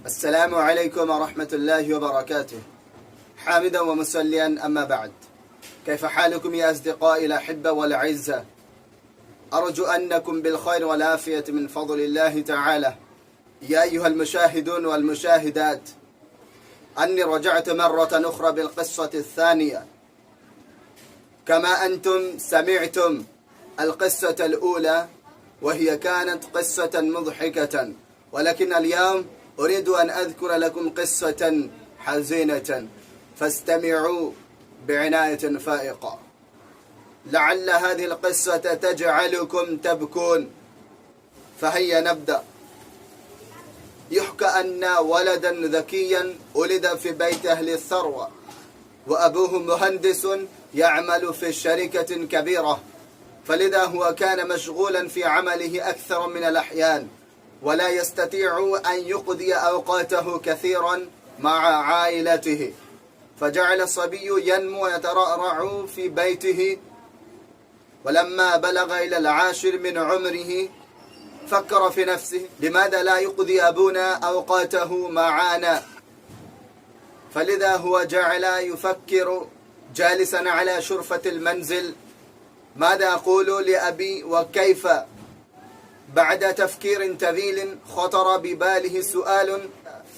السلام عليكم ورحمة الله وبركاته. حامدا ومصليا، أما بعد، كيف حالكم يا أصدقائي الأحبة والأعزة؟ أرجو أنكم بالخير والعافية من فضل الله تعالى. يا أيها المشاهدون والمشاهدات، أني رجعت مرة أخرى بالقصة الثانية. كما أنتم سمعتم القصة الأولى وهي كانت قصة مضحكة، ولكن اليوم أريد أن أذكر لكم قصة حزينة، فاستمعوا بعناية فائقة، لعل هذه القصة تجعلكم تبكون. فهيا نبدأ. يحكى أن ولدا ذكيا ولد في بيت أهل الثروة، وأبوه مهندس يعمل في شركة كبيرة، فلذا هو كان مشغولا في عمله أكثر من الأحيان، ولا يستطيع أن يقضي أوقاته كثيرا مع عائلته. فجعل الصبي ينمو ويترعرع في بيته، ولما بلغ إلى 10 من عمره فكر في نفسه: لماذا لا يقضي أبونا أوقاته معنا؟ فلذا هو جعل يفكر جالسا على شرفة المنزل: ماذا أقول لأبي وكيف؟ بعد تفكير طويل خطر بباله سؤال،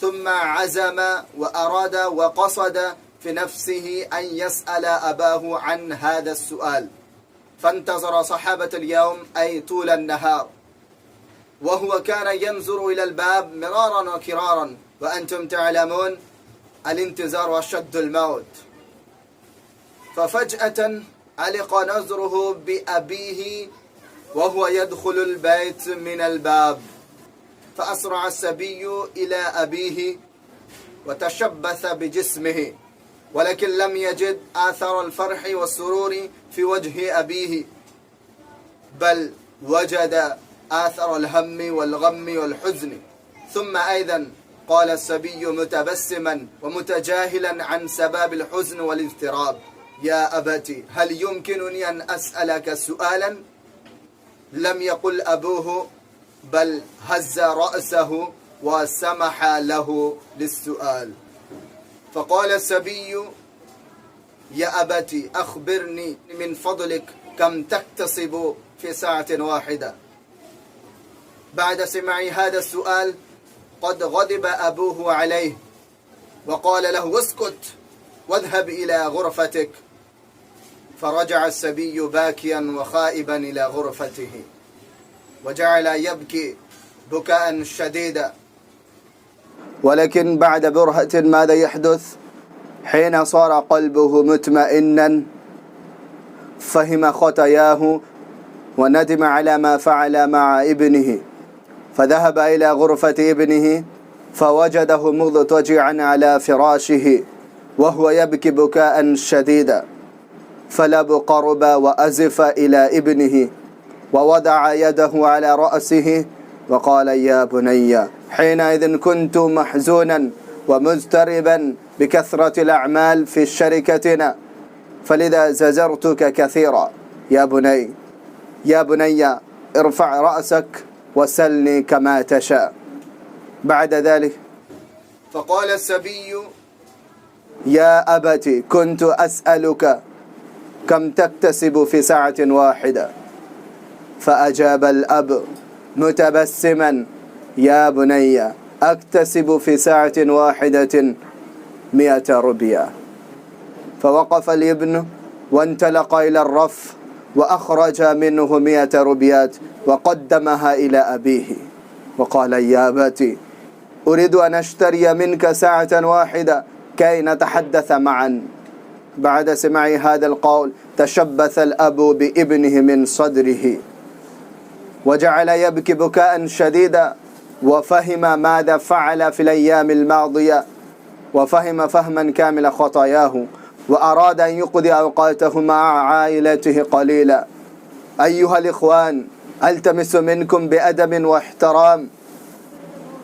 ثم عزم وأراد وقصد في نفسه أن يسأل أباه عن هذا السؤال. فانتظر صحابة اليوم، أي طول النهار، وهو كان ينظر إلى الباب مرارا وكرارا، وأنتم تعلمون الانتظار أشد الموت. ففجأة علق نظره بأبيه وهو يدخل البيت من الباب، فأسرع الصبي إلى أبيه وتشبث بجسمه، ولكن لم يجد آثار الفرح والسرور في وجه أبيه، بل وجد آثار الهم والغم والحزن. ثم أيضا قال الصبي متبسما ومتجاهلا عن سبب الحزن والاضطراب: يا أبتي، هل يمكنني أن أسألك سؤالا؟ لم يقل أبوه، بل هز رأسه وسمح له للسؤال. فقال الصبي: يا أبتي، أخبرني من فضلك كم تكتسب في ساعة واحدة؟ بعد سماع هذا السؤال قد غضب أبوه عليه، وقال له: اسكت واذهب إلى غرفتك. فرجع الصبي باكيا وخائبا إلى غرفته، وجعل يبكي بكاء شديدا. ولكن بعد برهة ماذا يحدث؟ حين صار قلبه مطمئنا فهم خطاياه وندم على ما فعل مع ابنه، فذهب إلى غرفة ابنه فوجده مضطجعا على فراشه وهو يبكي بكاء شديدا، فلب قرب وأزف إلى ابنه ووضع يده على رأسه وقال: يا بني. حينئذ كنت محزونا ومضطربا بكثرة الأعمال في شركتنا، فلذا زجرتك كثيرا. يا بني، يا بني، ارفع رأسك وسلني كما تشاء. بعد ذلك فقال الصبي: يا أبتي، كنت أسألك كم تكتسب في ساعة واحدة؟ فأجاب الأب متبسما: يا بني، أكتسب في ساعة واحدة 100 روبية. فوقف الابن وانطلق إلى الرف وأخرج منه 100 روبيات وقدمها إلى أبيه، وقال: يا أبتي، أريد أن أشتري منك ساعة واحدة كي نتحدث معا. بعد سماع هذا القول تشبث الأب بابنه من صدره وجعل يبكي بكاء شديدا، وفهم ماذا فعل في الأيام الماضية، وفهم فهما كامل خطاياه، وأراد أن يقضي أوقاته مع عائلته قليلا. أيها الإخوان، ألتمس منكم بأدب واحترام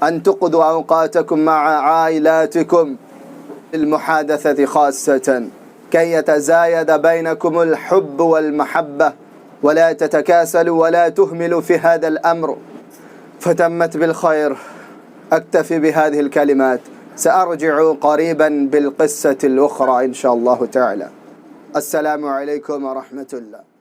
أن تقضوا أوقاتكم مع عائلاتكم المحادثة خاصة، كي يتزايد بينكم الحب والمحبة، ولا تتكاسلوا ولا تهملوا في هذا الأمر، فتمت بالخير أكتفي بهذه الكلمات، سأرجع قريبا بالقصة الأخرى إن شاء الله تعالى. السلام عليكم ورحمة الله.